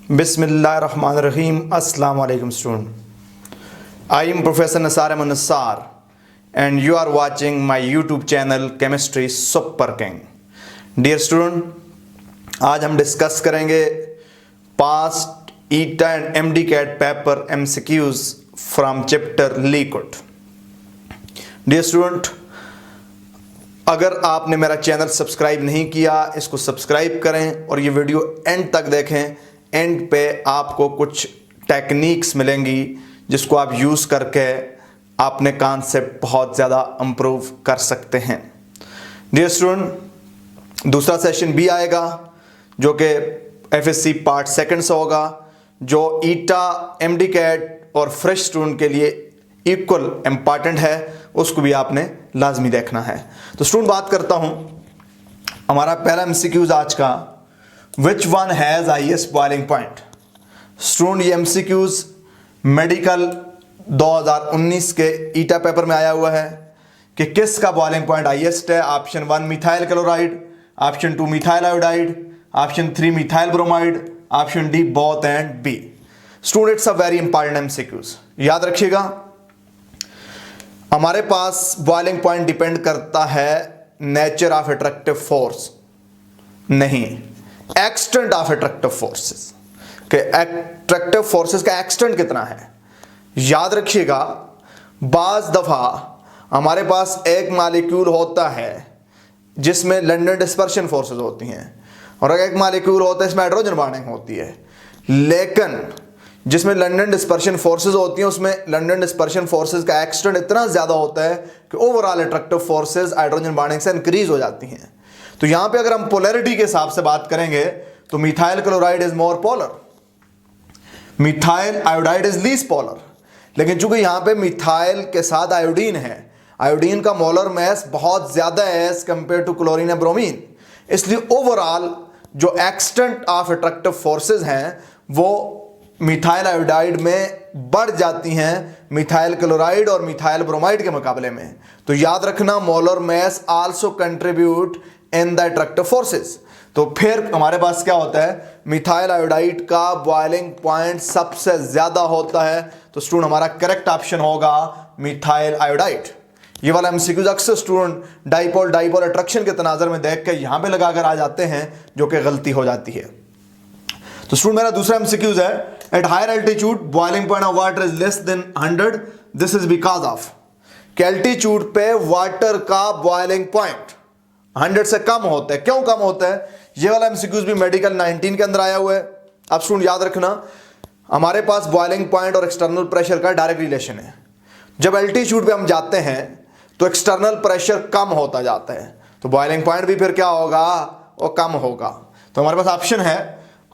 बिस्मिल्लाहिर्रहमानिर्रहीम। अस्सलाम वालेकुम student, I am professor Nasar Ahmad Nasar and you are watching my YouTube channel Chemistry Super King. Dear student, आज हम discuss करेंगे past ETEA and MDCAT paper MCQs from chapter liquid. Dear student, अगर आपने मेरा channel subscribe नहीं किया, इसको सब्सक्राइब करें और ये वीडियो एंड तक देखें। एंड पे आपको कुछ टेक्निक्स मिलेंगी जिसको आप यूज़ करके अपने कॉन्सेप्ट बहुत ज़्यादा इम्प्रूव कर सकते हैं। डियर स्टूडेंट, दूसरा सेशन भी आएगा जो कि एफएससी पार्ट सेकंड से होगा, जो ईटा, एमडीकैट और फ्रेश स्टूडेंट के लिए इक्वल इम्पॉर्टेंट है, उसको भी आपने लाजमी देखना है। तो स्टूडेंट, बात करता हूं हमारा पहला एमसीक्यूज आज का, which one has highest boiling point. Student, ये एमसीक्यूज मेडिकल 2019 के ईटा पेपर में आया हुआ है कि किसका बॉइलिंग पॉइंट हाईएस्ट है। Option 1 methyl chloride, option 2 methyl iodide, option 3 methyl bromide, option D both and B. Student, it's a very important MCQs, याद रखिएगा। हमारे पास बॉइलिंग पॉइंट डिपेंड करता है नेचर ऑफ अट्रैक्टिव फोर्स, नहीं एक्सटेंट ऑफ अट्रैक्टिव फोर्सेस के attractive forces का extent कितना है। याद रखिएगा, बाज दफा हमारे पास एक मॉलिक्यूल होता है जिसमें लंडन डिस्पर्शन फोर्सेस होती हैं और एक मॉलिक्यूल होता है इसमें हाइड्रोजन बॉन्डिंग होती है, लेकिन जिसमें लंडन डिस्पर्शन फोर्सेस होती हैं उसमें लंडन डिस्पर्शन फोर्सेस का एक्सटेंट इतना ज्यादा होता है कि overall attractive forces hydrogen bonding से इंक्रीज हो जाती हैं। तो यहां पे अगर हम पोलैरिटी के हिसाब से बात करेंगे तो methyl chloride is more polar, methyl iodide is least polar. लेकिन चूंकि यहां पे मिथाइल के साथ आयोडीन है, आयोडीन का मोलर मास बहुत ज्यादा है एज कंपेयर टू क्लोरीन या ब्रोमीन, इसलिए ओवरऑल जो एक्सटेंट ऑफ अट्रैक्टिव फोर्सेस हैं वो मिथाइल आयोडाइड में बढ़ जाती हैं मिथाइल क्लोराइड और मिथाइल ब्रोमाइड के मुकाबले में। तो याद रखना, molar mass also contribute in the attractive forces. तो फिर हमारे पास क्या होता है, मिथाइल आयोडाइड का बॉइलिंग पॉइंट सबसे ज्यादा होता है। तो स्टूडेंट, हमारा करेक्ट ऑप्शन होगा मिथाइल आयोडाइड। ये वाला एमसीक्यूज अक्सर स्टूडेंट डाइपोल डाइपोल अट्रैक्शन के तनाजर में देख के यहां पे लगाकर आ जाते हैं, जो कि गलती हो जाती है। तो स्टूडेंट, मेरा दूसरा एमसीक्यूज है, at higher altitude boiling point of water is less than 100, this is because of. Altitude पे वाटर का बॉइलिंग पॉइंट 100 से कम होता है। क्यों कम होता है? ये वाला एमसीक्यूज भी मेडिकल 19 के अंदर आया हुआ है। अब स्टूडेंट याद रखना, हमारे पास बॉइलिंग पॉइंट और एक्सटर्नल प्रेशर का डायरेक्ट रिलेशन है। जब एल्टीट्यूड पे हम जाते हैं तो एक्सटर्नल प्रेशर कम होता जाता है, तो बॉइलिंग पॉइंट भी फिर क्या होगा, वो कम होगा। तो हमारे पास ऑप्शन है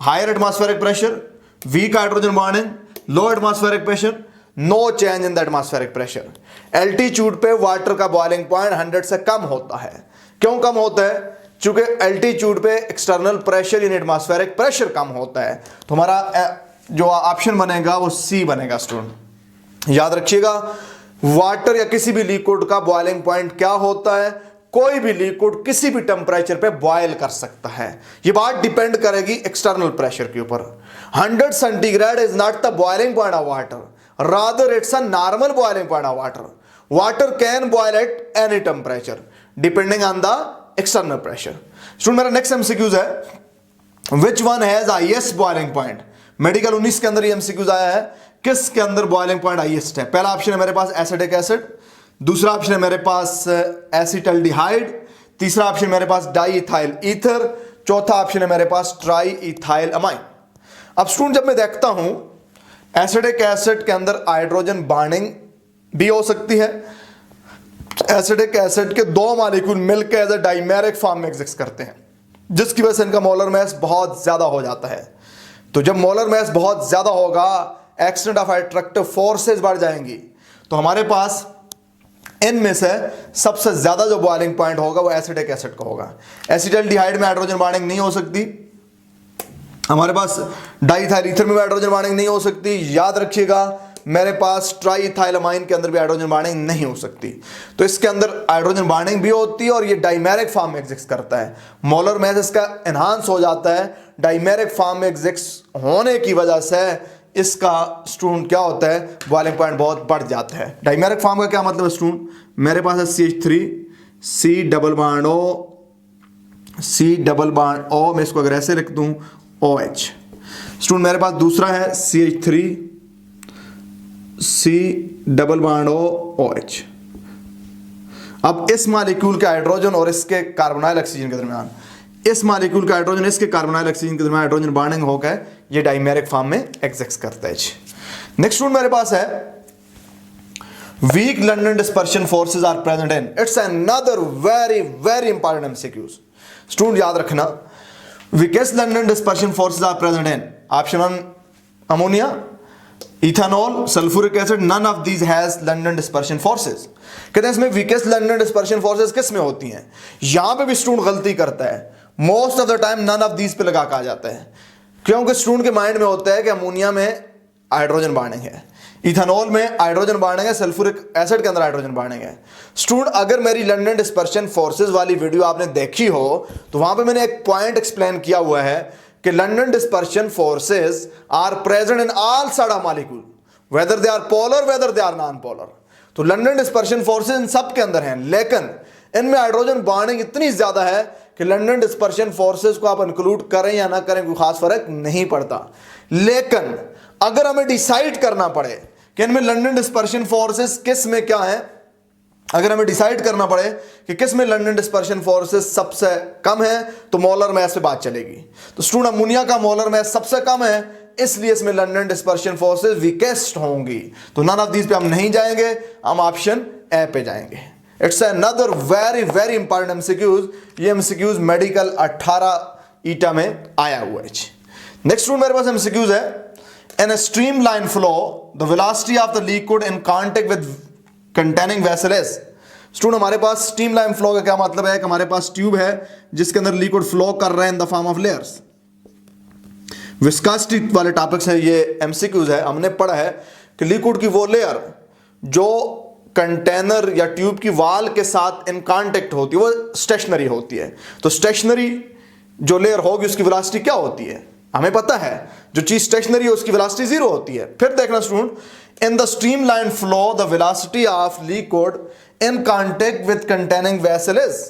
higher atmospheric pressure, weak hydrogen bonding, low atmospheric pressure, no change in the atmospheric pressure. Altitude पे वाटर का बॉइलिंग पॉइंट 100 से कम होता है। क्यों कम होता है? चूंकि एल्टीट्यूड पे एक्सटर्नल प्रेशर यानी एटमॉस्फेरिक प्रेशर कम होता है। तो हमारा जो ऑप्शन बनेगा वो सी बनेगा। स्टूडेंट याद रखिएगा, वाटर या किसी भी लिक्विड का बॉइलिंग पॉइंट क्या होता है, कोई भी लिक्विड किसी भी टेम्परेचर पे बॉयल कर सकता है। ये बात डिपेंड करेगी एक्सटर्नल प्रेशर के ऊपर। 100 centigrade is not the boiling point of water, rather it's a normal boiling point of water. Water can boil at any temperature depending on the external pressure. Student, मेरा next MCQs है, which one has highest boiling point. Medical 19 के अंदर ये MCQs आया है, किसके अंदर boiling point highest है। पहला ऑप्शन है मेरे पास एसिटिक एसिड, दूसरा ऑप्शन है मेरे पास एसिटल्डिहाइड, तीसरा ऑप्शन मेरे पास डाई इथाइल ईथर, चौथा ऑप्शन है मेरे पास ट्राई इथाइल अमाइन। अब स्टूडेंट, जब मैं देखता हूं एसिडिक एसिड के अंदर हाइड्रोजन बॉन्डिंग भी हो सकती है, एसिडिक एसिड के दो मॉलिक्यूल मिलकर एज अ डाइमेरिक फॉर्म में एग्जिस्ट करते हैं, जिसकी वजह से इनका मोलर मास बहुत ज्यादा हो जाता है। तो जब मोलर मास बहुत ज्यादा होगा, एक्सटेंट ऑफ अट्रैक्टिव फोर्सेस बढ़ जाएंगी। तो हमारे पास इनमें से सबसे ज्यादा जो बॉइलिंग पॉइंट होगा वो एसिडिक एसिड का होगा। एसिटल्डिहाइड में हाइड्रोजन बॉन्डिंग नहीं हो सकती, हमारे पास डाइइथाइल ईथर में हाइड्रोजन बॉन्डिंग नहीं हो सकती। याद रखिएगा, मेरे पास ट्राईइथाइलमाइन के अंदर भी हाइड्रोजन बॉन्डिंग नहीं हो सकती। तो इसके अंदर हाइड्रोजन बॉन्डिंग भी होती है और ये डाइमेरिक फॉर्म में एग्जिस्ट करता है। मोलर मास इसका एनहांस हो जाता है, डाइमेरिक फॉर्म में एग्जिस्ट होने की वजह से इसका स्टूडेंट क्या होता है, बॉइलिंग पॉइंट बहुत बढ़ जाता है। डाइमेरिक फॉर्म का क्या मतलब है स्टूडेंट, मेरे पास है CH3 C double bond O, मैं इसको अगर ऐसे लिख दूं OH। स्टूडेंट मेरे पास दूसरा है CH3 C double bond O OH। अब इस मॉलिक्यूल के हाइड्रोजन और इसके कार्बोनाइल ऑक्सीजन के दरमियान, इस मॉलिक्यूल का हाइड्रोजन इसके कार्बोनाइल ऑक्सीजन के दरमियान हाइड्रोजन बॉन्डिंग होकर ये डाइमेरिक फॉर्म में एग्जिस्ट करता है। नेक्स्ट स्टूडेंट मेरे पास है weak London dispersion forces are present in, it's another very very important MCQs. Student याद रखना, weakest London dispersion forces are present in option 1 ammonia, ethanol, sulphuric acid, none of these has London dispersion forces. कहते हैं इसमें weakest London dispersion forces किस में होती हैं। यहां पे भी स्टूडेंट गलती करता है, most of the time none of these पे लगा के आ जाता है, क्योंकि स्टूडेंट के माइंड में होता है कि अमोनिया में हाइड्रोजन बॉन्डिंग है, इथेनॉल में हाइड्रोजन बॉन्डिंग है, सल्फ्यूरिक एसिड के अंदर हाइड्रोजन बॉन्डिंग है। स्टूडेंट अगर मेरी लंडन डिस्पर्शन फोर्सेस वाली वीडियो आपने देखी हो तो वहां पे मैंने एक पॉइंट एक्सप्लेन किया हुआ है कि London dispersion forces are present in all सारा molecule whether they are polar whether they are non polar. तो लंडन डिस्पर्शन फोर्सेस इन सब के अंदर हैं, लेकिन इनमें हाइड्रोजन बॉन्डिंग इतनी ज्यादा है कि लंडन डिस्पर्शन फोर्सेस को आप इंक्लूड करें या ना करें कोई खास फर्क नहीं पड़ता। लेकिन अगर हमें डिसाइड करना पड़े कि इनमें लंडन डिस्पर्शन फोर्सेस किस में क्या है, अगर हमें डिसाइड करना पड़े कि किस में लंडन डिस्पर्शन फोर्सेस सबसे कम है, तो मोलर मास पे बात चलेगी। तो स्टूडेंट अमोनिया का मोलर मास सबसे कम है, इसलिए इसमें लंडन डिस्पर्शन फोर्सेस वीकेस्ट होंगी। तो नन ऑफ दीज पे हम नहीं जाएंगे, हम ऑप्शन ए पे जाएंगे। It's another very very important MCQs. ये एमसीक्यूज मेडिकल 18 ईटा में आया हुआ है। नेक्स्ट रूल मेरे पास एमसीक्यूज है, in a streamline flow the velocity of the liquid in contact with containing vessel is। Student हमारे पास स्ट्रीमलाइन फ्लो का क्या मतलब है कि हमारे पास ट्यूब है जिसके अंदर लिक्विड फ्लो कर रहे हैं in the form of layers. Viscosity वाले टॉपिक्स है, ये एमसीक्यूज है। हमने पढ़ा है कि लिक्विड की वो लेयर जो कंटेनर या ट्यूब की वॉल के साथ इन कांटेक्ट होती है वो स्टेशनरी होती है। तो स्टेशनरी जो लेयर होगी उसकी वेलोसिटी क्या होती है, हमें पता है, जो चीज स्टेशनरी है उसकी वेलोसिटी 0 होती है। फिर देखना student, in the streamline flow the velocity of liquid in contact with containing vessel is.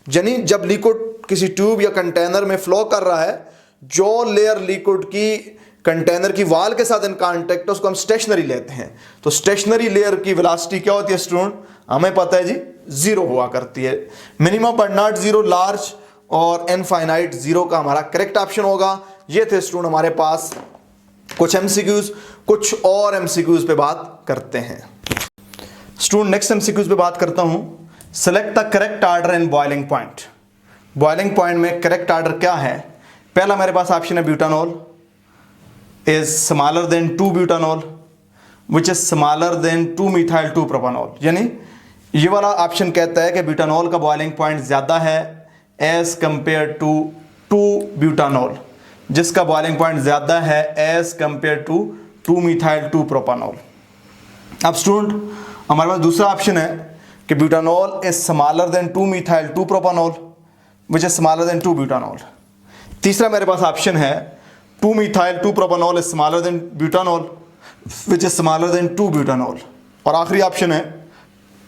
यानी जब लिक्विड किसी ट्यूब या कंटेनर में फ्लो कर रहा है, जो लेयर लिक्विड की कंटेनर की वॉल के साथ इन कांटेक्ट उसको हम स्टेशनरी लेते हैं। तो स्टेशनरी लेयर की वेलोसिटी क्या होती है स्टूडेंट, हमें पता है जी 0 हुआ करती है। मिनिमम बट नॉट 0, लार्ज और इनफाइनाइट 0 का हमारा करेक्ट ऑप्शन होगा। ये थे स्टूडेंट हमारे पास कुछ एमसीक्यूज। कुछ और एमसीक्यूज पे बात करते हैं स्टूडेंट। नेक्स्ट एमसीक्यूज पे बात करता हूं, select the correct order in boiling point. Boiling point में करेक्ट ऑर्डर क्या है। पहला मेरे पास ऑप्शन है butanol is smaller than 2 butanol which is smaller than 2 methyl 2 प्रोपानॉल। यानी ये वाला ऑप्शन कहता है कि ब्यूटानॉल का बॉइलिंग पॉइंट ज्यादा है एज कंपेयर टू 2 ब्यूटानॉल, जिसका बॉइलिंग पॉइंट ज्यादा है as compare to 2 methyl 2 propanol. अब स्टूडेंट हमारे पास दूसरा ऑप्शन है कि butanol is smaller than 2 methyl 2 propanol which is smaller than 2 butanol. तीसरा मेरे पास ऑप्शन है 2 methyl 2 propanol is smaller than butanol which is smaller than 2 butanol. और आखिरी ऑप्शन है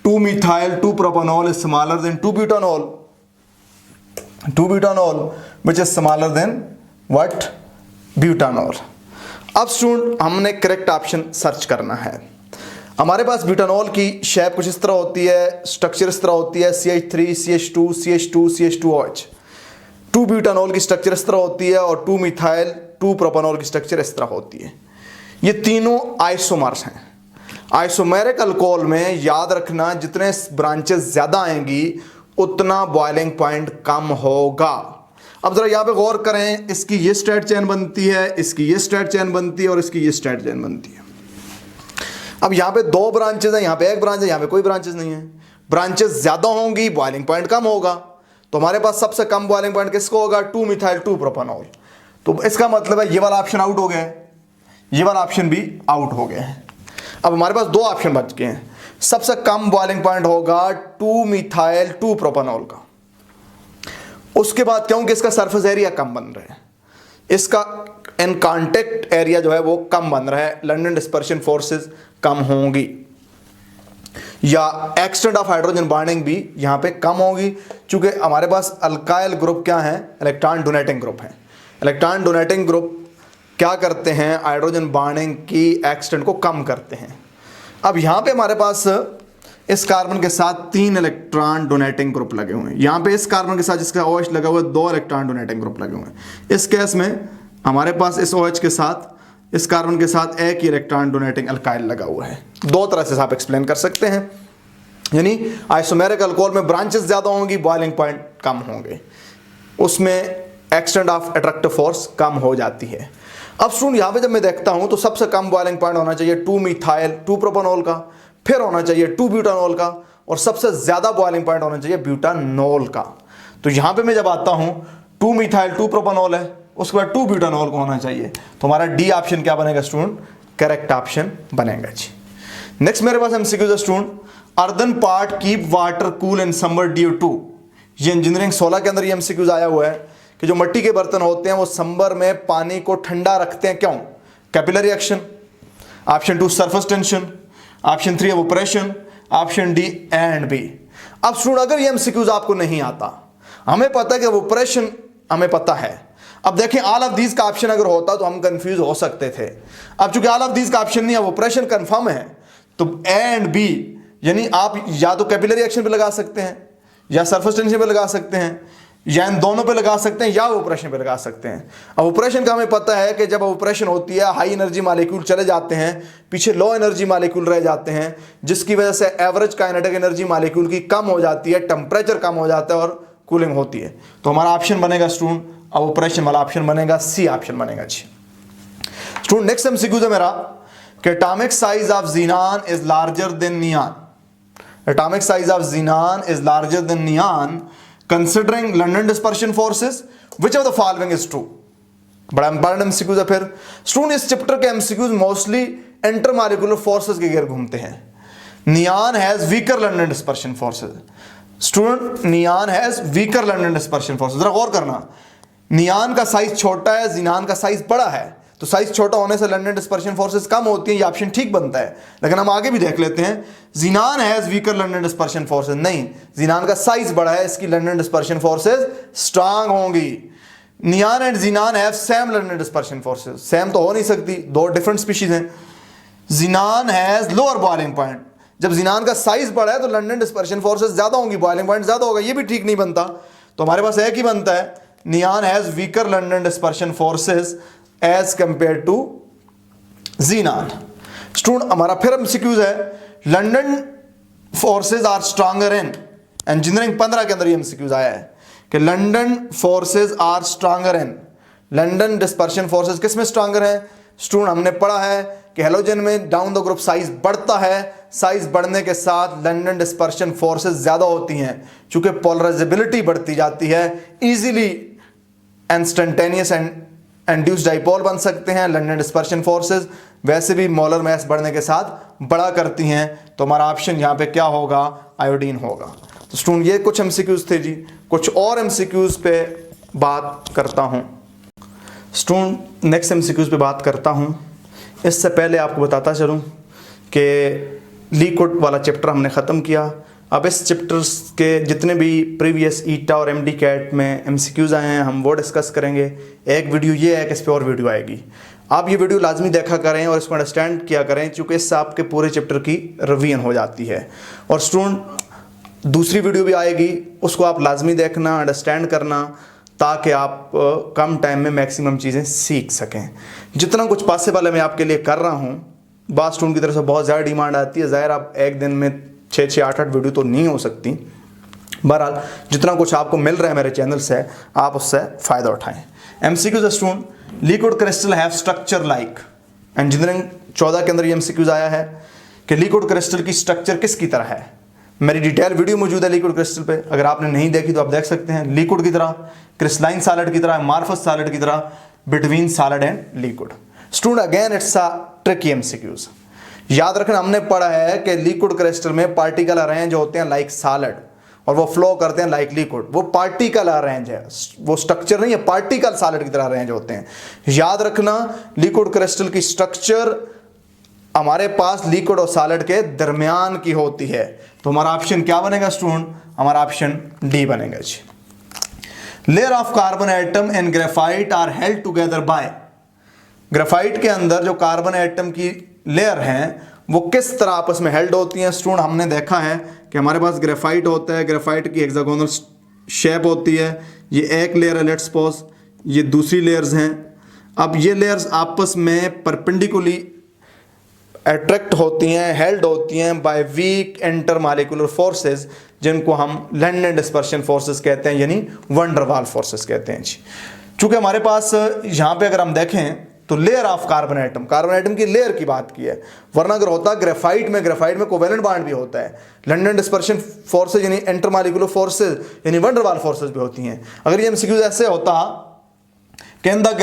2 methyl 2 propanol is smaller than 2 butanol which is smaller then what, butanol. अब student हमने correct option search करना है। हमारे पास ब्यूटानॉल की शेप कुछ इस तरह होती है, स्ट्रक्चर इस तरह होती है, CH3 CH2 CH2 CH2OH। 2 butanol की स्ट्रक्चर इस तरह होती है और 2 मिथाइल 2 प्रोपानॉल की स्ट्रक्चर इस तरह होती है। ये तीनों आइसोमर्स हैं। आइसोमेरिक अल्कोहल में याद रखना जितने ब्रांचेस ज्यादा आएंगी उतना बॉइलिंग पॉइंट कम होगा। अब जरा यहाँ पे गौर करें, इसकी ये स्ट्रेट चेन बनती है, इसकी ये स्ट्रेट चेन बनती है और इसकी ये स्ट्रेट चेन बनती है। अब यहाँ पे 2 ब्रांचेस हैं, यहाँ पे 1 ब्रांच है, यहाँ पे कोई ब्रांचेस नहीं है। ब्रांचेस ज्यादा होंगी बॉइलिंग पॉइंट कम होगा। तो हमारे पास सबसे कम बॉइलिंग पॉइंट किसको होगा, 2 मिथाइल 2 प्रोपानॉल। तो इसका मतलब है ये वाला ऑप्शन आउट हो गया है, ये वाला ऑप्शन भी आउट हो गया है। अब हमारे पास दो ऑप्शन बच गए हैं। सबसे कम बॉइलिंग पॉइंट होगा 2 मिथाइल 2 प्रोपेनॉल का। उसके बाद क्योंकि इसका सरफेस एरिया कम बन रहा है, इसका इन कॉन्टेक्ट एरिया जो है वो कम बन रहा है, लंडन डिस्पर्शन फोर्सेस कम होंगी, या एक्सटेंट ऑफ हाइड्रोजन बॉन्डिंग भी यहां पे कम होगी, क्योंकि हमारे पास अल्काइल ग्रुप क्या है, इलेक्ट्रॉन डोनेटिंग ग्रुप है। इलेक्ट्रॉन डोनेटिंग ग्रुप क्या करते हैं, हाइड्रोजन बॉन्डिंग की एक्सटेंट को कम करते हैं। अब यहां पे हमारे पास इस कार्बन के साथ 3 इलेक्ट्रॉन डोनेटिंग ग्रुप लगे हुए हैं, यहाँ पे इस कार्बन के साथ जिसका OH लगा हुआ है 2 इलेक्ट्रॉन डोनेटिंग ग्रुप लगे हुए हैं। इस केस में हमारे पास इस OH के साथ इस कार्बन के साथ एक ही इलेक्ट्रॉन डोनेटिंग अल्काइल लगा हुआ है। दो तरह से आप एक्सप्लेन कर सकते हैं, यानी आइसोमेरिक अल्कोहल में ब्रांचेस ज़्यादा होंगी, बॉइलिंग पॉइंट कम होंगे, उसमें एक्सटेंट ऑफ अट्रैक्टिव फोर्स कम हो जाती है। अब स्टूडेंट यहाँ पे जब मैं देखता हूँ तो सबसे कम बॉइलिंग पॉइंट होना चाहिए 2 मिथाइल 2 प्रोपेनॉल का, फिर होना चाहिए 2 ब्यूटानॉल का, और सबसे ज़्यादा बॉइलिंग पॉइंट होना चाहिए ब्यूटानॉल का। तो यहाँ पे मैं जब आता हूँ 2 मिथाइल 2 प्रोपेनॉल है, उसके बाद 2 ब्यूटानॉल को होना चाहिए, तो हमारा डी ऑप्शन क्या बनेगा स्टूडेंट, करेक्ट ऑप्शन बनेगा जी। नेक्स्ट मेरे पास MCQ student, earthen pot keep water cool in summer due to. ये इंजीनियरिंग 16 के अंदर ये MCQ आया हुआ है कि जो मिट्टी के बर्तन होते हैं वो समर में पानी को ठंडा रखते हैं, क्यों, capillary action, option 2 surface tension, option 3 evaporation, option D and B. अब स्टूडेंट अगर ये MCQs आपको नहीं आता, हमें पता है कि इवेपोरेशन हमें पता है, अब देखें ऑल ऑफ दीज का ऑप्शन अगर होता तो हम कंफ्यूज हो सकते थे। अब चूंकि ऑल ऑफ दीज का ऑप्शन नहीं है, इवेपोरेशन कंफर्म है, तो ए एंड बी, यानी आप या तो कैपिलरी एक्शन पे लगा सकते हैं, या सरफेस टेंशन पे लगा सकते हैं, या इन दोनों पे लगा सकते हैं, या इवेपोरेशन पे लगा सकते हैं। अब इवेपोरेशन का हमें पता है कि जब इवेपोरेशन होती है हाई एनर्जी मॉलिक्यूल चले जाते हैं, पीछे लो एनर्जी मॉलिक्यूल रह जाते हैं, जिसकी वजह से एवरेज काइनेटिक एनर्जी मॉलिक्यूल की कम हो जाती है, टेम्परेचर कम हो जाता है और कूलिंग होती है। तो हमारा ऑप्शन बनेगा स्टूडेंट, इवेपोरेशन वाला ऑप्शन बनेगा, सी ऑप्शन बनेगा जी। स्टूडेंट नेक्स्ट MCQ है मेरा कि atomic size of xenon is larger than neon. Atomic size of xenon is larger than neon considering London dispersion forces, which of the following is true? बड़ा important MCQs है। फिर student इस chapter के MCQs mostly intermolecular forces के घेर घूमते हैं। Neon has weaker London dispersion forces. Student neon has weaker London dispersion forces, जरा गौर करना, नियान का साइज छोटा है, ज़ीनान का साइज बड़ा है, तो साइज छोटा होने से लंडन डिस्पर्शन फोर्सेस कम होती हैं, ये ऑप्शन ठीक बनता है। लेकिन हम आगे भी देख लेते हैं, xenon has weaker London dispersion forces, नहीं, ज़ीनान का साइज बड़ा है, इसकी लंडन डिस्पर्शन फोर्सेस स्ट्रांग होंगी। Neon and xenon have same London dispersion forces, same तो हो नहीं सकती, दो डिफरेंट स्पीशीज हैं। Xenon has lower boiling point, जब ज़ीनान का साइज बड़ा है तो लंडन डिस्पर्शन फोर्सेस ज्यादा होंगी, बॉइलिंग पॉइंट ज्यादा होगा, ये भी ठीक नहीं बनता। तो हमारे पास एक ही बनता है, neon has weaker London dispersion forces as compare to xenon. Student हमारा फिर MCQs है, London forces are stronger in, engineering 15 के अंदर ये MCQs आया है कि London forces are stronger in, London dispersion forces किस में स्ट्रांगर है। स्टूडेंट हमने पढ़ा है कि हेलोजन में डाउन द ग्रुप साइज बढ़ता है, साइज बढ़ने के साथ लंडन डिस्पर्शन फोर्सेस ज्यादा होती हैं, चूंकि पोलराइजेबिलिटी बढ़ती जाती है, easily instantaneous and induced dipole बन सकते हैं। लंडन डिस्पर्शन फोर्सेस वैसे भी मोलर मास बढ़ने के साथ बड़ा करती हैं, तो हमारा ऑप्शन यहाँ पे क्या होगा, आयोडीन होगा। तो स्टूडेंट ये कुछ MCQs थे जी, कुछ और MCQs पे बात करता हूँ। स्टूडेंट नेक्स्ट MCQs पे बात करता हूँ, इससे पहले आपको बताता चलूँ कि लिक्विड वाला चैप्टर हमने ख़त्म किया। अब इस चैप्टर्स के जितने भी प्रीवियस ETEA और MDCAT में MCQs आए हैं हम वो डिस्कस करेंगे। एक वीडियो ये है कि इस पर और वीडियो आएगी, आप ये वीडियो लाजमी देखा करें और इसको अंडरस्टैंड किया करें, क्योंकि इससे आपके पूरे चैप्टर की रिवीजन हो जाती है। और स्टूडेंट दूसरी वीडियो भी आएगी, उसको आप लाजमी देखना, अंडरस्टैंड करना, ताकि आप कम टाइम में मैक्सिमम चीज़ें सीख सकें। जितना कुछ पॉसिबल है मैं आपके लिए कर रहा हूँ। बात स्टूडेंट की तरफ से बहुत ज़्यादा डिमांड आती है, ज़ाहिर आप एक दिन में 6-6, 8-8 वीडियो तो नहीं हो सकती। बहरहाल जितना कुछ आपको मिल रहा है मेरे चैनल से, आप उससे फ़ायदा उठाएं। MCQs student, liquid crystal have structure like, engineering 14 के अंदर ये MCQs आया है कि लिक्विड क्रिस्टल की स्ट्रक्चर किसकी तरह है। मेरी डिटेल वीडियो मौजूद है लिक्विड क्रिस्टल पे, अगर आपने नहीं देखी तो आप देख सकते हैं। लिक्विड की तरह, क्रिस्टलाइन सॉलिड की तरह, अमॉर्फस सॉलिड की तरह, between solid and liquid. Student again it's a tricky MCQs। याद रखना, हमने पढ़ा है कि लिक्विड क्रिस्टल में पार्टिकल अरेंज होते हैं लाइक सॉलिड और वो फ्लो करते हैं लाइक लिक्विड। वो पार्टिकल अरेंज है, वो स्ट्रक्चर नहीं है, पार्टिकल सॉलिड की तरह अरेंज होते हैं। याद रखना लिक्विड क्रिस्टल की स्ट्रक्चर हमारे पास लिक्विड और सॉलिड के दरमियान की होती है। तो हमारा ऑप्शन क्या बनेगा स्टूडेंट? हमारा ऑप्शन डी बनेगा जी। Layer of carbon atom and graphite are held together by. Graphite के अंदर जो कार्बन एटम की लेयर हैं वो किस तरह आपस में हेल्ड होती हैं? स्टूडेंट हमने देखा है कि हमारे पास ग्रेफाइट होता है, ग्रेफाइट की हेक्सागोनल शेप होती है। ये एक लेयर है, लेट्स सपोज ये दूसरी लेयर्स हैं। अब ये लेयर्स आपस में परपेंडिकुलरली अट्रैक्ट होती हैं, हेल्ड होती हैं बाय वीक इंटरमॉलिक्यूलर फोर्सेस, जिनको हम लैंड डिस्पर्शन फोर्सेस कहते हैं, यानी वैन डर वाल्स फोर्सेस कहते हैं जी। चूंकि हमारे पास यहाँ पे अगर हम देखें तो लेयर ऑफ कार्बन एटम की लेयर की बात की है, वरना अगर होता ग्रेफाइट में कोवेलेंट बॉन्ड भी होता है, लंडन डिस्पर्शन फोर्सेज यानी इंटरमॉलिक्यूलर फोर्सेज यानी वैन डर वाल्स फोर्सेज भी होती हैं। अगर ये एमसीक्यूज ऐसे होता can the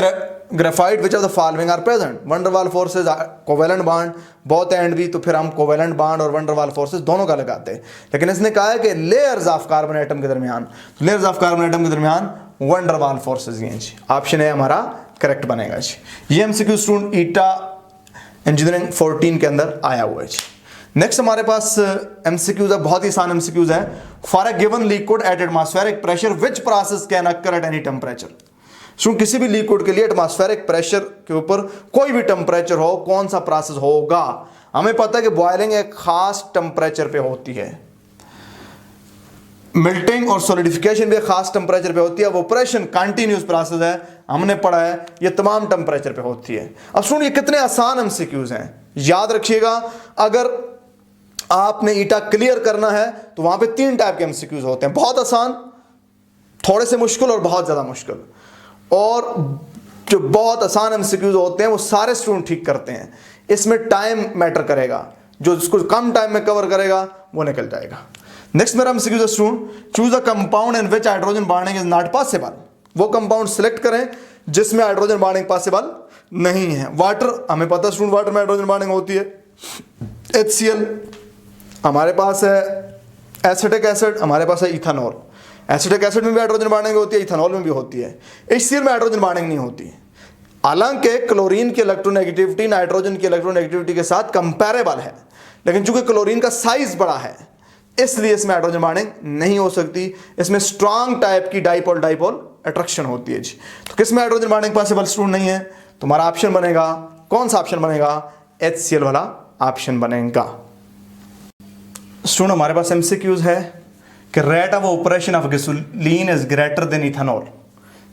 graphite which of the following are present, van der Waals forces, covalent bond, both and B, तो फिर हम कोवेलेंट बॉन्ड और वैन डर वाल्स फोर्सेज दोनों का लगाते हैं। लेकिन इसने कहा है कि लेयर्स ऑफ कार्बन एटम के दरमियान, लेयर्स ऑफ कार्बन एटम के दरमियान वैन डर वाल्स फोर्सेज हैं जी। ऑप्शन है हमारा करेक्ट बनेगा जी। ये एमसीक्यू स्टूडेंट ईटा इंजीनियरिंग 14 के अंदर आया हुआ है जी। नेक्स्ट हमारे पास एमसीक्यूज है, बहुत ही आसान एमसीक्यूज है। For a given liquid at atmospheric pressure which process can occur at any temperature. Student किसी भी लिक्विड के लिए एटमॉस्फेरिक प्रेशर के ऊपर कोई भी टेम्परेचर हो, कौन सा प्रोसेस होगा? हमें पता है कि बॉयलिंग एक खास टेम्परेचर पे होती है, मेल्टिंग और सॉलिडिफिकेशन भी एक खास टेम्परेचर पे होती है, ऑपरेशन कंटिन्यूस प्रोसेस है, हमने पढ़ा है, ये तमाम टेम्परेचर पे होती है। अब सुन ये कितने आसान एमसीक्यूज हैं, याद रखिएगा। अगर आपने ईटा क्लियर करना है तो वहां पे 3 टाइप के एमसीक्यूज होते हैं, बहुत आसान, थोड़े से मुश्किल और बहुत ज्यादा मुश्किल। और जो बहुत आसान एमसीक्यूज होते हैं वो सारे स्टूडेंट ठीक करते हैं, इसमें टाइम मैटर करेगा, जो जिसको कम टाइम में कवर करेगा वो निकल जाएगा। नेक्स्ट मेरा एमसीक्यू है student, choose a compound in which hydrogen bonding is not possible. वो कंपाउंड सिलेक्ट करें जिसमें हाइड्रोजन बॉन्डिंग पॉसिबल नहीं है। वाटर, हमें पता है स्टूडेंट वाटर में हाइड्रोजन बॉन्डिंग होती है, HCl, हमारे पास है एसिटिक एसिड, हमारे पास है इथेनॉल। एसिटिक एसिड में भी हाइड्रोजन बॉन्डिंग होती है, इथेनॉल में भी होती है। HCl में हाइड्रोजन बॉन्डिंग नहीं होती। हालांकि क्लोरीन की इलेक्ट्रोनेगेटिविटी नाइट्रोजन की इलेक्ट्रोनेगेटिविटी के साथ कंपेरेबल है, लेकिन चूंकि क्लोरीन का साइज बड़ा है इसलिए इसमें हाइड्रोजन बॉन्डिंग नहीं हो सकती। इसमें स्ट्रॉन्ग टाइप की डाइपोल डाइपोल अट्रैक्शन होती है जी। तो किसमें हाइड्रोजन बॉन्डिंग पॉसिबल स्टूडेंट नहीं है? तो हमारा ऑप्शन बनेगा, कौन सा ऑप्शन बनेगा? HCl वाला ऑप्शन बनेगा। स्टूडेंट हमारे पास एमसीक्यूज है कि rate of operation of gasoline is greater than ethanol.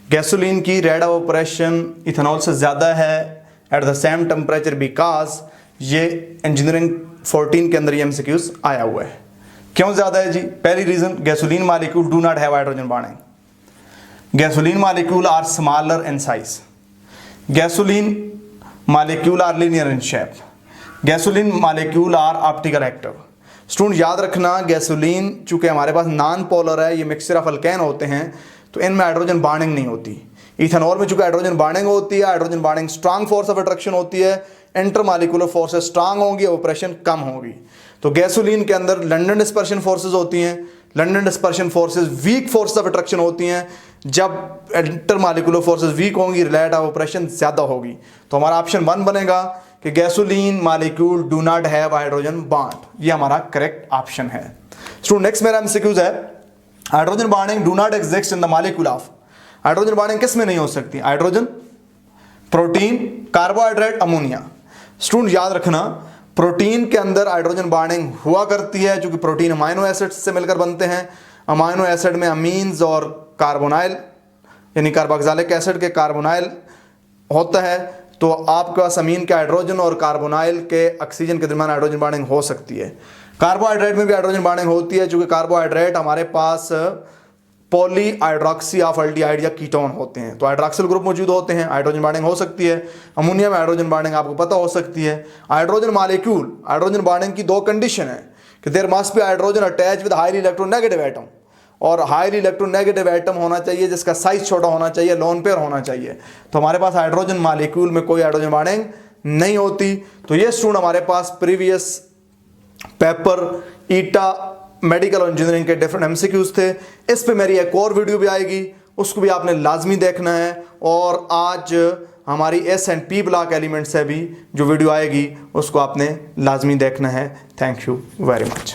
Gasoline की रेट ऑफ ऑपरेशन इथेनॉल से ज्यादा है at the same temperature, because ये इंजीनियरिंग 14 के अंदर ये एमसीक्यूज आया हुआ है। क्यों ज्यादा है जी? पहली reason, gasoline molecule do not have hydrogen bonding. Gasoline molecule are smaller in size. Gasoline molecule are linear in shape. Gasoline molecule are optical active. Student याद रखना, गैसोलीन चूंकि हमारे पास नॉन पोलर है, ये मिक्सचर ऑफ अल्केन होते हैं, तो इनमें हाइड्रोजन बॉन्डिंग नहीं होती। इथेनॉल में चूंकि हाइड्रोजन बॉन्डिंग होती है, hydrogen bonding strong force of attraction होती है, इंटरमॉलिक्यूलर फोर्सेस स्ट्रांग होंगी, ऑपरेशन कम होगी। तो गैसोलीन के अंदर लंडन डिस्पर्शन फोर्सेस होती हैं, London dispersion forces weak force of attraction होती हैं। जब इंटरमॉलिक्यूलर फोर्सेस वीक होंगी, रिलेट ऑफ ऑपरेशन ज्यादा होगी। तो हमारा ऑप्शन 1 बनेगा कि gasoline molecule do not have hydrogen bond, ये हमारा करेक्ट ऑप्शन है। स्टूडेंट नेक्स्ट मेरा एमसीक्यूज है, hydrogen bonding do not exist in the molecule of. Hydrogen bonding किस में नहीं हो सकती? Hydrogen, protein, carbohydrate, ammonia. Student याद रखना, प्रोटीन के अंदर हाइड्रोजन बॉन्डिंग हुआ करती है, क्योंकि प्रोटीन अमाइनो एसिड्स से मिलकर बनते हैं। अमाइनो एसिड में अमीन्स और कार्बोनाइल यानी कार्बोक्सिलिक एसिड के कार्बोनाइल होता है, तो आपके पास अमीन के हाइड्रोजन और कार्बोनाइल के ऑक्सीजन के दरमियान हाइड्रोजन बॉन्डिंग हो सकती है। कार्बोहाइड्रेट में भी हाइड्रोजन बॉन्डिंग होती है, क्योंकि कार्बोहाइड्रेट हमारे पास पॉली हाइड्रोक्सी ऑफ एल्डिहाइड या कीटोन होते हैं, तो हाइड्रोक्सिल ग्रुप मौजूद होते हैं, हाइड्रोजन बॉन्डिंग हो सकती है। अमोनिया में हाइड्रोजन बॉन्डिंग आपको पता हो सकती है। हाइड्रोजन मॉलिक्यूल, हाइड्रोजन बॉन्डिंग की 2 कंडीशन है कि there must be hydrogen attach with highly electronegative atom, और हाईली इलेक्ट्रोनेगेटिव एटम होना चाहिए जिसका साइज छोटा होना चाहिए, लोन पेयर होना चाहिए। तो हमारे पास हाइड्रोजन मॉलिक्यूल में कोई हाइड्रोजन बॉन्डिंग नहीं होती। तो ये स्टूडेंट हमारे पास प्रीवियस पेपर ईटा मेडिकल इंजीनियरिंग के डिफरेंट MCQs थे। इस पे मेरी एक और वीडियो भी आएगी, उसको भी आपने लाजमी देखना है। और आज हमारी S&P ब्लॉक एलिमेंट से भी जो वीडियो आएगी उसको आपने लाजमी देखना है। Thank you very much.